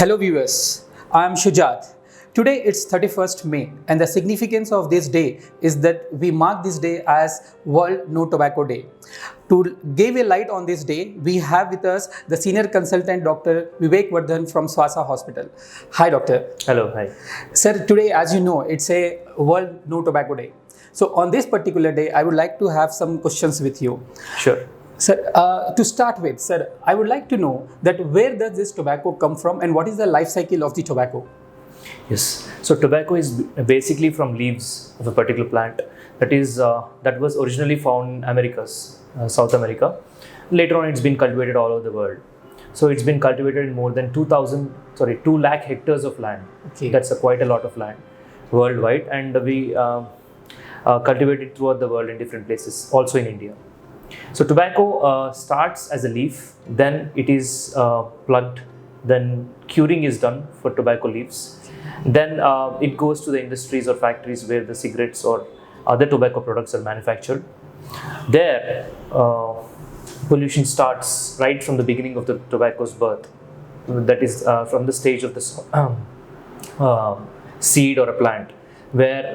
Hello viewers, I am Shujat. Today it's 31st May and the significance of this day is that we mark this day as World No Tobacco Day. To give a light on this day, we have with us the senior consultant Dr. Vivek Vardhan from SWASA Hospital. Hi doctor. Hello, hi. Sir, today as you know it's a World No Tobacco Day. So on this particular day, I would like to have some questions with you. Sure. Sir, to start with, sir, I would like to know that where does this tobacco come from and what is the life cycle of the tobacco? Yes. So tobacco is basically from leaves of a particular plant that was originally found in Americas, South America. Later on, it's been cultivated all over the world. So it's been cultivated in more than 2 lakh hectares of land. Okay. That's quite a lot of land worldwide, and we cultivate it throughout the world in different places, also in India. So tobacco starts as a leaf, then it is plucked, then curing is done for tobacco leaves. Then it goes to the industries or factories where the cigarettes or other tobacco products are manufactured. There, pollution starts right from the beginning of the tobacco's birth. That is from the stage of the seed or a plant, where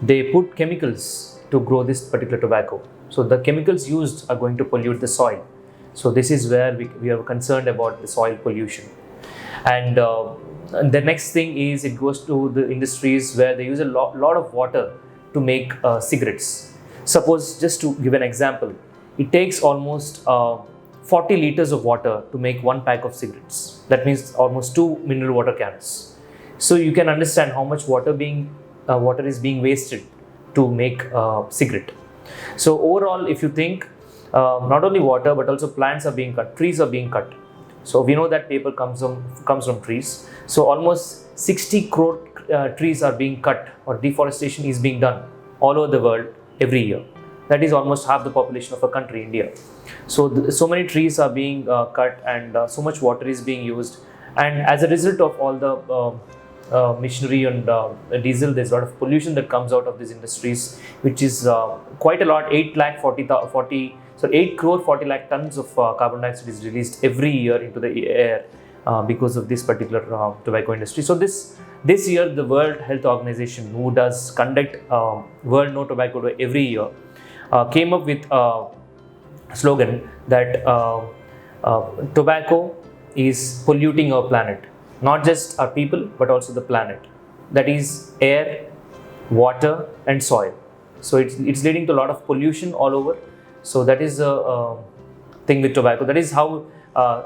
they put chemicals to grow this particular tobacco. So the chemicals used are going to pollute the soil. So this is where we are concerned about the soil pollution. And the next thing is it goes to the industries where they use a lot of water to make cigarettes. Suppose, just to give an example, it takes almost 40 liters of water to make one pack of cigarettes. That means almost 2 mineral water cans. So you can understand how much water is being wasted to make cigarette. So overall, if you think, not only water but also plants are being cut, trees are being cut. So we know that paper comes from trees. So almost 60 crore trees are being cut, or deforestation is being done all over the world every year. That is almost half the population of a country, India. So so many trees are being cut, and so much water is being used. And as a result of all the machinery and diesel, there's a lot of pollution that comes out of these industries, which is quite a lot. 8 crore 40 lakh tons of carbon dioxide is released every year into the air because of this particular tobacco industry. So this year, the World Health Organization, who does conduct World No Tobacco Day every year, came up with a slogan that tobacco is polluting our planet. Not just our people, but also the planet. That is air, water, and soil. So it's leading to a lot of pollution all over. So that is the thing with tobacco. That is how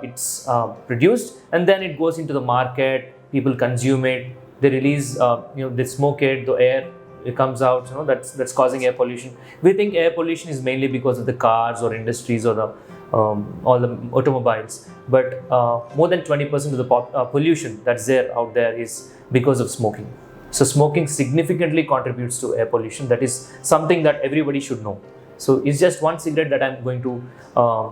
it's produced, and then it goes into the market. People consume it. They release, they smoke it. The air it comes out. That's causing air pollution. We think air pollution is mainly because of the cars or industries or all the automobiles, but more than 20% of the pollution that's out there is because of smoking. So smoking significantly contributes to air pollution. That is something that everybody should know. So it's just one cigarette that I'm going to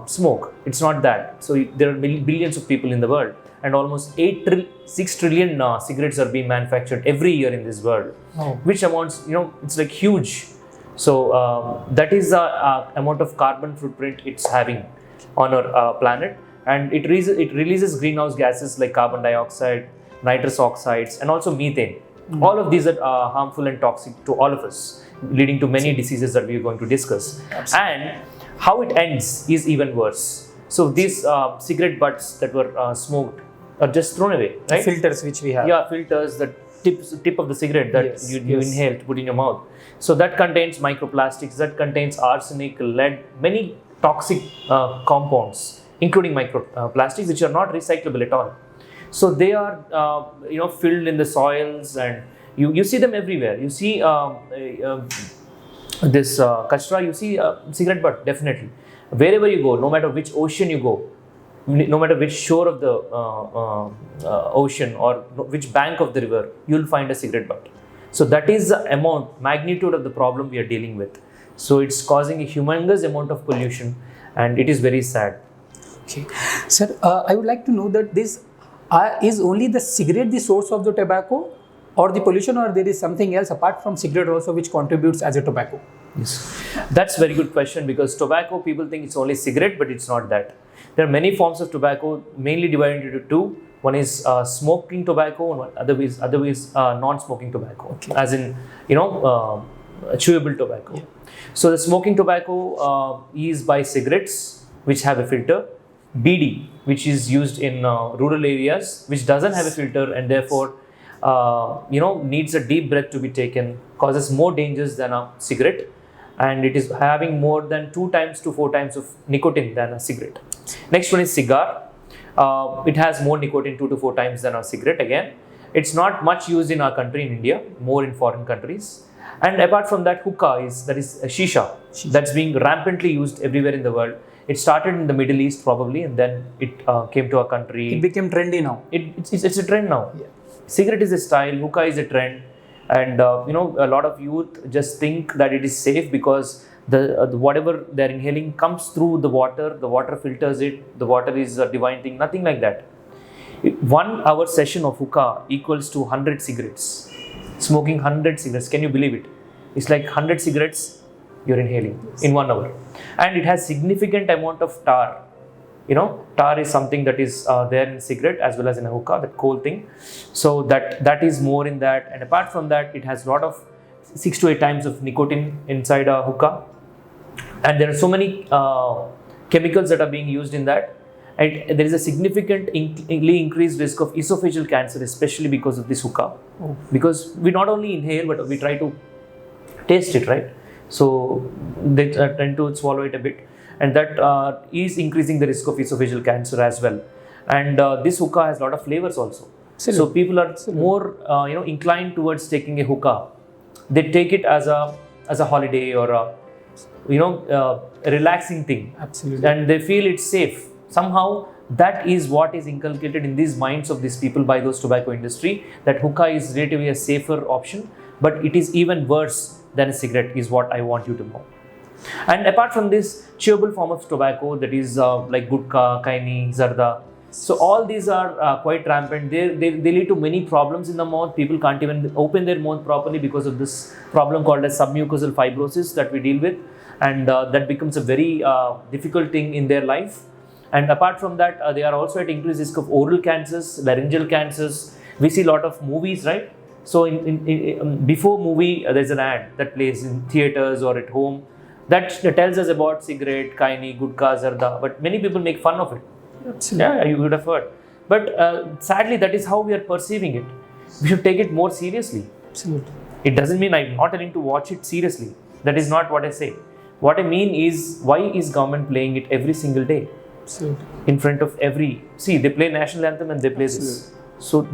smoke. It's not that. So there are billions of people in the world, and almost 6 trillion cigarettes are being manufactured every year in this world, which amounts, it's like huge. So that is the amount of carbon footprint it's having on our planet, and it releases greenhouse gases like carbon dioxide, nitrous oxides, and also methane. All of these are harmful and toxic to all of us, leading to many diseases that we are going to discuss. Absolutely. And how it ends is even worse. So these cigarette butts that were smoked are just thrown away, right? The filters which we have. Yeah, filters, the tip of the cigarette that you inhale to put in your mouth. So that contains microplastics, that contains arsenic, lead, many toxic compounds, including microplastics, which are not recyclable at all. So they are, filled in the soils, and you see them everywhere. You see this kachra, you see cigarette butt, definitely. Wherever you go, no matter which ocean you go, no matter which shore of the ocean or which bank of the river, you'll find a cigarette butt. So that is the magnitude of the problem we are dealing with. So it's causing a humongous amount of pollution, and it is very sad. Okay. Sir, I would like to know that is only the cigarette the source of the tobacco or the pollution, or there is something else apart from cigarette also which contributes as a tobacco? Yes, that's a very good question, because tobacco, people think it's only cigarette, but it's not that. There are many forms of tobacco, mainly divided into two. One is smoking tobacco, and other is non-smoking tobacco, Okay. as in chewable tobacco. Yeah. So the smoking tobacco is by cigarettes which have a filter, BD, which is used in rural areas, which doesn't have a filter and therefore needs a deep breath to be taken, causes more dangers than a cigarette, and it is having more than 2 times to 4 times of nicotine than a cigarette. Next one is cigar. It has more nicotine 2 to 4 times than a cigarette. Again, it's not much used in our country, in India, more in foreign countries. And apart from that, hookah is a shisha that's being rampantly used everywhere in the world. It started in the Middle East probably, and then it came to our country. It became trendy now. It's a trend now. Yeah. Cigarette is a style, hookah is a trend, and a lot of youth just think that it is safe because the whatever they're inhaling comes through the water filters it, the water is a divine thing. Nothing like that. 1 hour session of hookah equals to 100 cigarettes. Smoking 100 cigarettes, can you believe it? It's like 100 cigarettes you're inhaling in 1 hour, and it has significant amount of tar. Tar is something that is there in cigarette as well as in a hookah, that coal thing. So that is more in that, and apart from that, it has a lot of 6 to 8 times of nicotine inside a hookah, and there are so many chemicals that are being used in that, and there is a significantly increased risk of esophageal cancer, especially because of this hookah. Oh. Because we not only inhale but we try to taste it, right? So they tend to swallow it a bit, and that is increasing the risk of esophageal cancer as well. And this hookah has a lot of flavors also. Absolutely. So people are more inclined towards taking a hookah. They take it as a holiday or a relaxing thing. Absolutely. And they feel it's safe. Somehow that is what is inculcated in these minds of these people by those tobacco industry, that hookah is relatively a safer option, but it is even worse than a cigarette, is what I want you to know. And apart from this, chewable form of tobacco, that is like gutka, kaini, zarda. So all these are quite rampant. They lead to many problems in the mouth. People can't even open their mouth properly because of this problem called as submucosal fibrosis that we deal with, and that becomes a very difficult thing in their life. And apart from that, they are also at increased risk of oral cancers, laryngeal cancers. We see a lot of movies, right? So before movie, there's an ad that plays in theaters or at home that tells us about cigarette, kaini, gutka, zarda. But many people make fun of it. Absolutely. Yeah, you would have heard. But sadly, that is how we are perceiving it. We should take it more seriously. Absolutely. It doesn't mean I'm not telling to watch it seriously. That is not what I say. What I mean is, why is government playing it every single day? Absolutely. In front of every... See, they play national anthem and they play this. So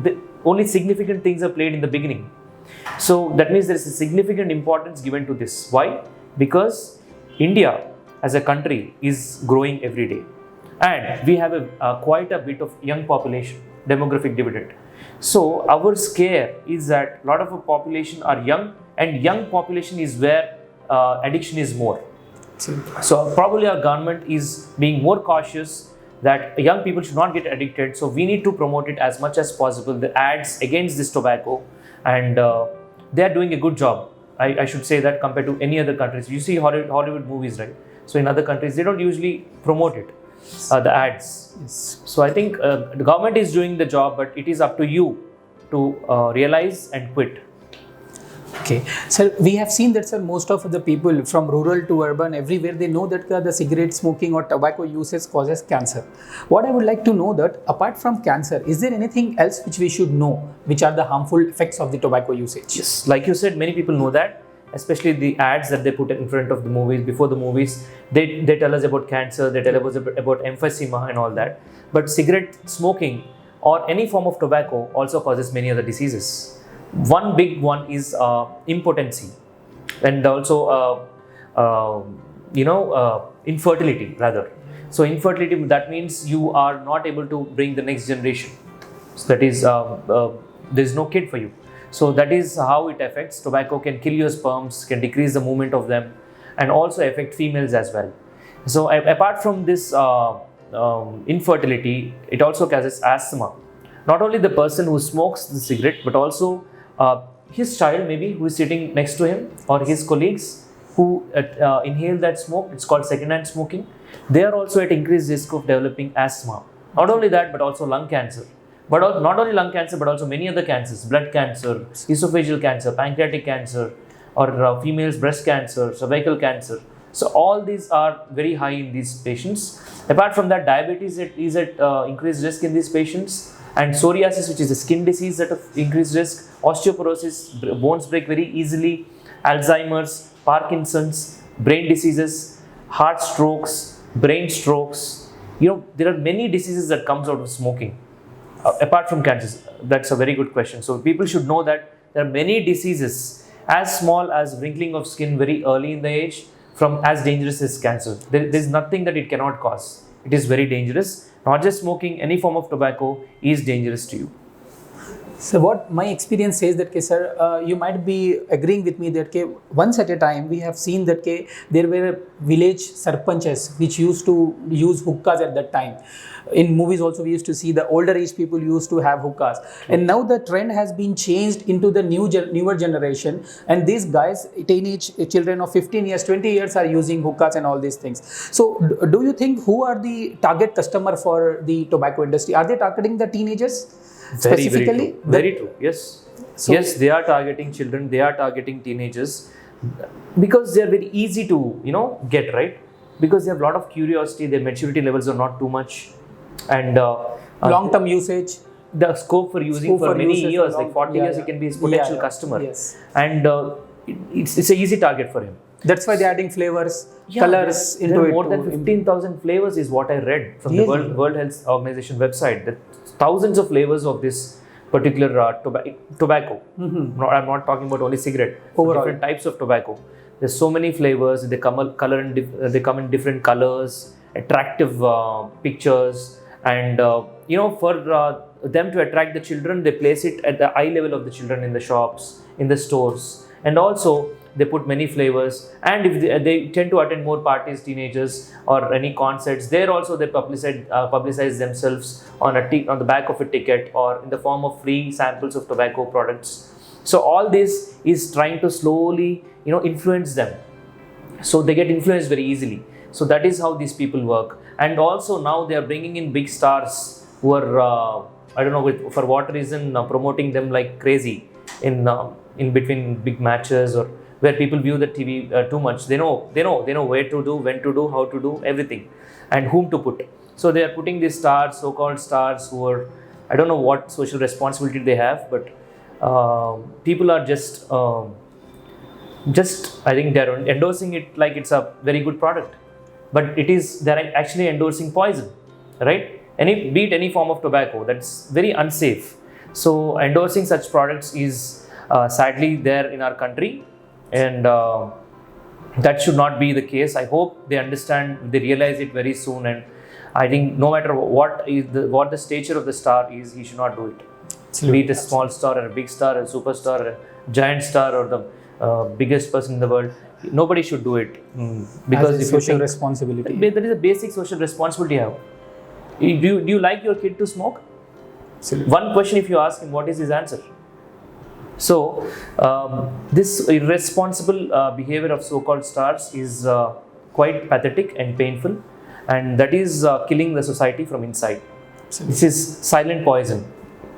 only significant things are played in the beginning. So that means there is a significant importance given to this. Why? Because India as a country is growing every day. And we have quite a bit of young population, demographic dividend. So our scare is that a lot of our population are young, and young population is where addiction is more. So probably our government is being more cautious that young people should not get addicted. So we need to promote it as much as possible. The ads against this tobacco, and they are doing a good job. I should say that compared to any other countries. You see Hollywood movies, right? So in other countries, they don't usually promote it, the ads. Yes. So I think the government is doing the job, but it is up to you to realize and quit. Okay, so we have seen that, sir, most of the people from rural to urban, everywhere, they know that the cigarette smoking or tobacco usage causes cancer. What I would like to know that, apart from cancer, is there anything else which we should know, which are the harmful effects of the tobacco usage? Yes, like you said, many people know that, especially the ads that they put in front of the movies, before the movies, they tell us about cancer, they tell us about emphysema and all that. But cigarette smoking or any form of tobacco also causes many other diseases. One big one is impotency, and also infertility rather. So infertility, that means you are not able to bring the next generation. So that is there is no kid for you. So that is how it affects. Tobacco can kill your sperms, can decrease the movement of them, and also affect females as well. So apart from this infertility, it also causes asthma. Not only the person who smokes the cigarette, but also his child maybe who is sitting next to him, or his colleagues who inhale that smoke. It's called second-hand smoking. They are also at increased risk of developing asthma. Not only that, but also lung cancer. But not only lung cancer, but also many other cancers, blood cancer, esophageal cancer, pancreatic cancer, or females breast cancer, cervical cancer. So all these are very high in these patients. Apart from that, diabetes is at increased risk in these patients, and psoriasis, which is a skin disease, at increased risk. Osteoporosis, bones break very easily. Alzheimer's, Parkinson's, brain diseases, heart strokes, brain strokes. There are many diseases that comes out of smoking. Apart from cancers, that's a very good question. So people should know that there are many diseases as small as wrinkling of skin very early in the age, from as dangerous as cancer. There's nothing that it cannot cause. It is very dangerous. Not just smoking, any form of tobacco is dangerous to you. So what my experience says that, sir, you might be agreeing with me that once at a time we have seen that there were village sarpanchas which used to use hookahs at that time. In movies also we used to see the older age people used to have hookahs. And now the trend has been changed into the newer generation, and these guys, teenage children of 15 years, 20 years are using hookahs and all these things. So do you think who are the target customer for the tobacco industry? Are they targeting the teenagers? Specifically, very true. Yes. So, yes, they are targeting children. They are targeting teenagers because they are very easy to get, right, because they have a lot of curiosity. Their maturity levels are not too much, and long-term usage. The scope for using for many years, like 40 years, he can be his potential customer. Yes. And it's an easy target for him. That's why they're adding flavors, colors into it. More than 15,000 flavors is what I read from the World Health Organization website. That thousands of flavors of this particular tobacco. Mm-hmm. I'm not talking about only cigarette. Different types of tobacco. There's so many flavors. They come in different colors, attractive pictures, and for them to attract the children, they place it at the eye level of the children in the shops, in the stores, and also they put many flavors. And if they tend to attend more parties, teenagers, or any concerts, there also they publicize themselves on the back of a ticket or in the form of free samples of tobacco products. So all this is trying to slowly influence them, so they get influenced very easily. So that is how these people work. And also now they are bringing in big stars who are I don't know for what reason promoting them like crazy in between big matches, or where people view the TV too much. They know where to do, when to do, how to do everything, and whom to put. So they are putting these stars, so-called stars, who are, I don't know what social responsibility they have, but people are just I think they are endorsing it like it's a very good product, but they're actually endorsing poison, right? Be it any form of tobacco, that's very unsafe. So endorsing such products is sadly there in our country, and that should not be the case. I hope they understand, they realize it very soon, and I think no matter what the stature of the star is, he should not do it. Absolutely. Be it a small star or a big star, a superstar, a giant star, or the biggest person in the world, nobody should do it. Because it's social responsibility. That is a basic social responsibility you have. Do you like your kid to smoke? Absolutely. One question, if you ask him, what is his answer? So this irresponsible behavior of so-called stars is quite pathetic and painful, and that is killing the society from inside. Absolutely. This is silent poison.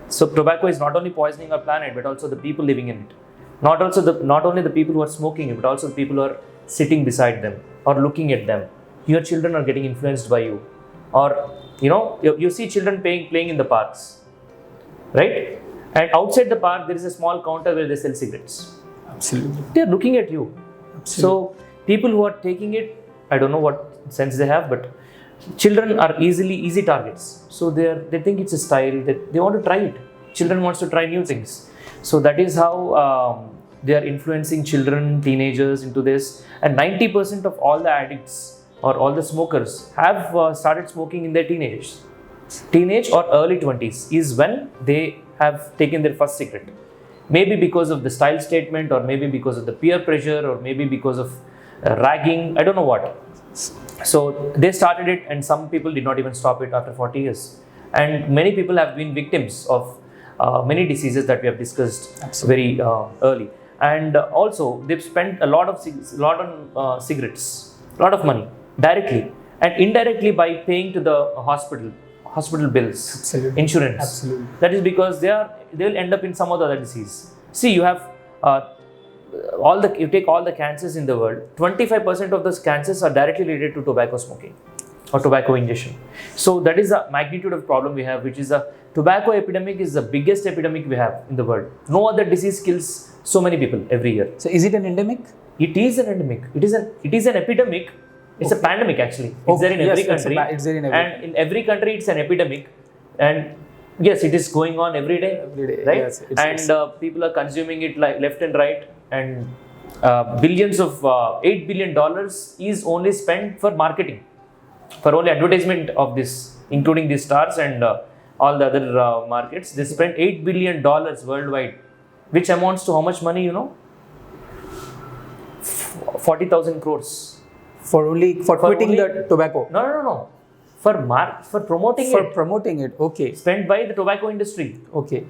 So tobacco is not only poisoning our planet, but also the people living in it. Not only the people who are smoking it, but also the people who are sitting beside them or looking at them. Your children are getting influenced by you, or you see children playing in the parks, right? And outside the park, there is a small counter where they sell cigarettes. Absolutely. They are looking at you. Absolutely. So people who are taking it, I don't know what sense they have, but children are easy targets. So they think it's a style, that they want to try it. Children wants to try new things. So that is how they are influencing children, teenagers into this. And 90% of all the addicts or all the smokers have started smoking in their teenage or early 20s is when they have taken their first cigarette. Maybe because of the style statement, or maybe because of the peer pressure, or maybe because of ragging, I don't know what. So they started it, and some people did not even stop it after 40 years. And many people have been victims of many diseases that we have discussed very early. And also they've spent a lot on cigarettes, a lot of money, directly and indirectly by paying to the hospital hospital bills, Absolutely. insurance. Absolutely. That is because they'll end up in some other disease. See, you have you take all the cancers in the world. 25% of those cancers are directly related to tobacco smoking or tobacco ingestion. So that is the magnitude of problem we have, which is a tobacco epidemic is the biggest epidemic we have in the world. No other disease kills so many people every year. So is it an endemic? It is an endemic. It is an epidemic. It's a pandemic actually. It's there in every country. It's there in every and in every country it's an epidemic. And yes, it is going on every day. Every day, right? yes, People are consuming it like left and right. And billions of $8 billion is only spent for marketing, for only advertisement of this, including the stars and all the other markets. They spent $8 billion worldwide, which amounts to how much money, 40,000 crores. For quitting the tobacco. No. For promoting it. For promoting it. Okay. Spent by the tobacco industry. Okay.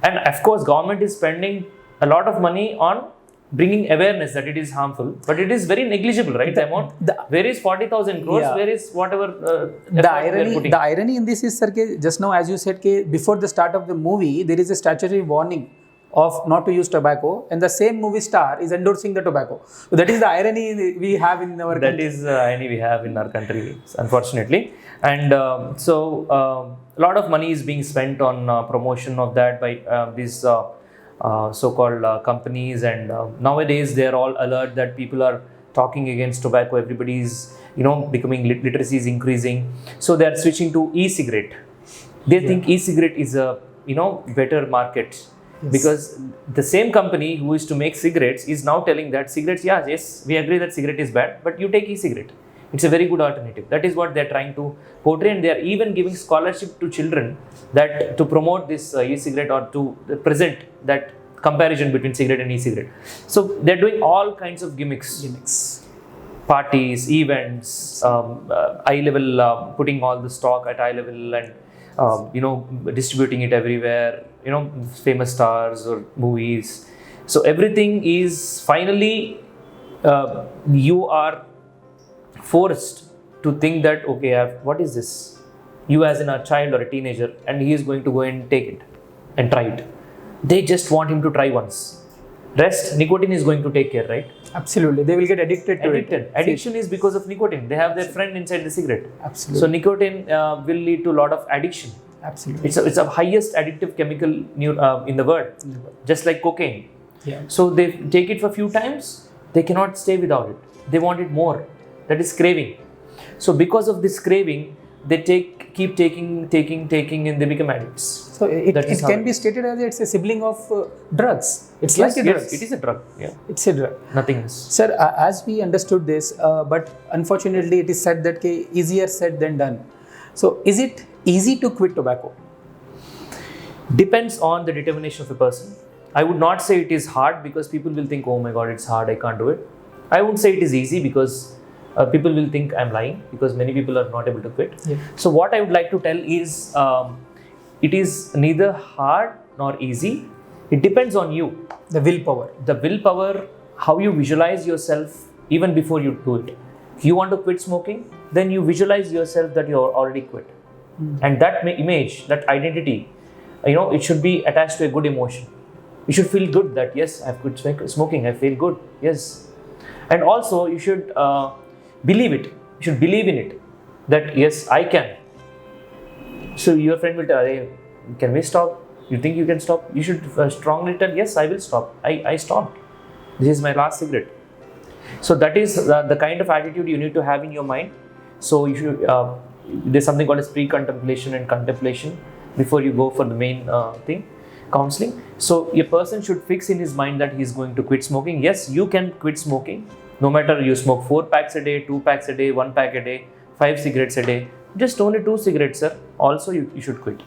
And of course, government is spending a lot of money on bringing awareness that it is harmful, but it is very negligible, right? The amount. Where is 40,000 crores? Yeah. Where is whatever? The irony in this is, sir, just now as you said, before the start of the movie, there is a statutory warning of not to use tobacco, and the same movie star is endorsing the tobacco. So that is the irony we have in our country. That is the irony we have in our country, unfortunately. And a lot of money is being spent on promotion of that by these so-called companies, and nowadays they are all alert that people are talking against tobacco. Everybody is, becoming literacy is increasing, so they are switching to e-cigarette. They think e-cigarette is a better market. Yes. Because the same company who is to make cigarettes is now telling that cigarettes, yes, we agree that cigarette is bad, but you take e-cigarette. It's a very good alternative. That is what they are trying to portray, and they are even giving scholarship to children that to promote this e-cigarette or to present that comparison between cigarette and e-cigarette. So they are doing all kinds of gimmicks. Parties, events, eye level, putting all the stock at eye level and distributing it everywhere, famous stars or movies. So everything is finally, you are forced to think that, okay, what is this? You as a child or a teenager, and he is going to go and take it and try it. They just want him to try once. Rest, nicotine is going to take care, right? Absolutely. They will get addicted to it. Addiction is because of nicotine. They have their friend inside the cigarette. Absolutely. So nicotine will lead to a lot of addiction. Absolutely. It's a highest addictive chemical in the world, just like cocaine. Yeah. So they take it for a few times, they cannot stay without it. They want it more. That is craving. So because of this craving, they keep taking, and they become addicts. So it can be stated as it's a sibling of drugs. It's like a drug. Yes, it is a drug. Yeah. It's a drug. Nothing else. Sir, as we understood this, but unfortunately it is said that easier said than done. So is it easy to quit tobacco? Depends on the determination of a person. I would not say it is hard, because people will think, oh my God, it's hard, I can't do it. I would say it is easy, because people will think I'm lying, because many people are not able to quit. Yeah. So what I would like to tell is, it is neither hard nor easy. It depends on you. The willpower, how you visualize yourself even before you do it. If you want to quit smoking, then you visualize yourself that you're already quit. And that image, that identity, it should be attached to a good emotion. You should feel good that, yes, I've quit smoking, I feel good, yes. And also, you should believe it. You should believe in it, that, yes, I can. So your friend will tell, hey, can we stop? You think you can stop? You should strongly tell, yes, I will stop. I stopped. This is my last cigarette. So that is the kind of attitude you need to have in your mind. So you should, there's something called as pre-contemplation and contemplation before you go for the main thing, counseling. So a person should fix in his mind that he is going to quit smoking. Yes, you can quit smoking. No matter you smoke 4 packs a day, 2 packs a day, 1 pack a day, 5 cigarettes a day. Just only 2 cigarettes, sir. Also, you should quit.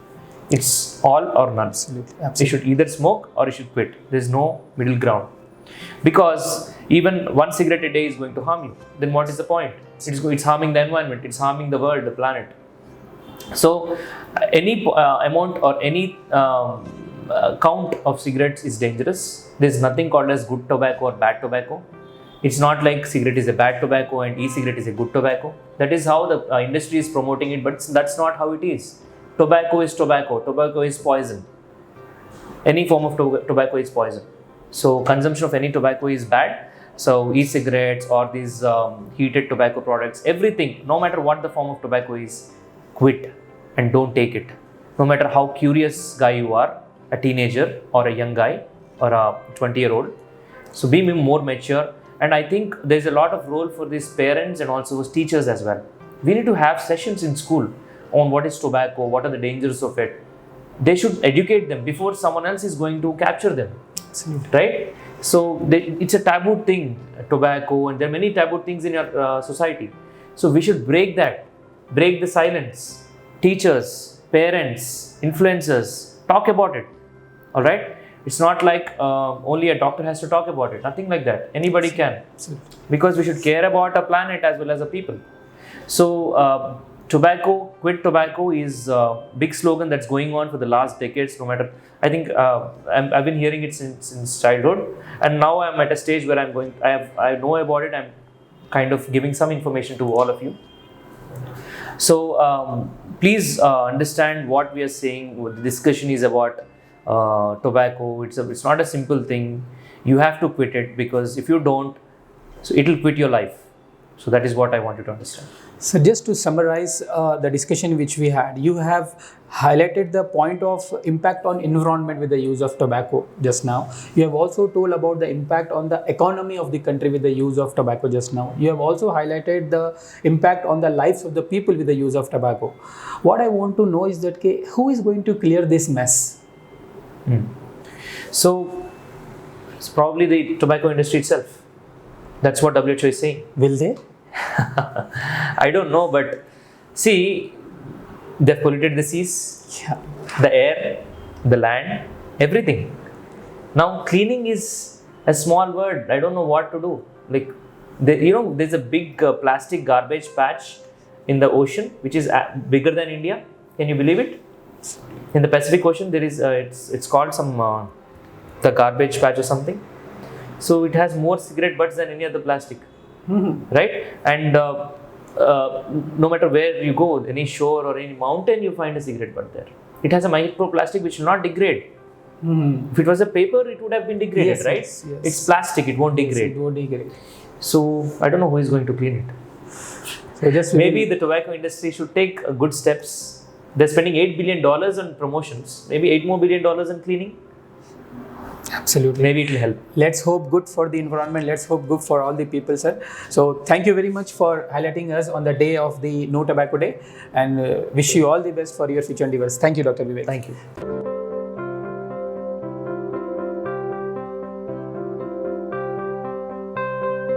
It's all or none. Absolutely. You should either smoke or you should quit. There is no middle ground. Because even 1 cigarette a day is going to harm you. Then what is the point? It's harming the environment. It's harming the world, the planet. So any amount or any count of cigarettes is dangerous. There's nothing called as good tobacco or bad tobacco. It's not like cigarette is a bad tobacco and e-cigarette is a good tobacco. That is how the industry is promoting it, but that's not how it is. tobacco is tobacco. Tobacco is poison. Any form of tobacco is poison. So consumption of any tobacco is bad. So e-cigarettes or these heated tobacco products, everything, no matter what the form of tobacco is, quit and don't take it. No matter how curious guy you are, a teenager or a young guy or a 20-year-old. So be more mature. And I think there's a lot of role for these parents and also teachers as well. We need to have sessions in school on what is tobacco, what are the dangers of it. They should educate them before someone else is going to capture them. Absolutely. Right? So it's a taboo thing, tobacco, and there are many taboo things in your society. So we should break that, break the silence. Teachers, parents, influencers, talk about it. All right? It's not like only a doctor has to talk about it. Nothing like that. Anybody can. Absolutely. Because we should care about our planet as well as the people. So tobacco, quit tobacco is a big slogan that's going on for the last decades. No matter, I think I've been hearing it since childhood, and now I'm at a stage where I know about it. I'm kind of giving some information to all of you. So please understand what we are saying. The discussion is about tobacco. It's not a simple thing. You have to quit it, because if you don't, so it will quit your life. So that is what I want you to understand. So just to summarize the discussion which we had, you have highlighted the point of impact on environment with the use of tobacco just now. You have also told about the impact on the economy of the country with the use of tobacco just now. You have also highlighted the impact on the lives of the people with the use of tobacco. What I want to know is that who is going to clear this mess? So it's probably the tobacco industry itself. That's what WHO is saying. Will they? I don't know, but see, they've polluted the seas, the air, the land, everything. Now cleaning is a small word. I don't know what to do. Like, there's a big plastic garbage patch in the ocean, which is bigger than India. Can you believe it? In the Pacific Ocean, there is it's called some the garbage patch or something. So it has more cigarette butts than any other plastic. Right? And no matter where you go, any shore or any mountain, you find a cigarette butt there. It has a microplastic which will not degrade. If it was a paper, it would have been degraded, Yes, right? yes, yes. It's plastic, it won't degrade. It won't degrade. So I don't know who is going to clean it. So just Maybe the tobacco industry should take good steps. They're spending $8 billion on promotions. Maybe $8 more billion on cleaning. Absolutely. Maybe it will help. Let's hope good for the environment. Let's hope good for all the people, sir. So thank you very much for highlighting us on the day of the No Tobacco Day, and wish you all the best for your future endeavors. Thank you, Dr. Vivek. Thank you.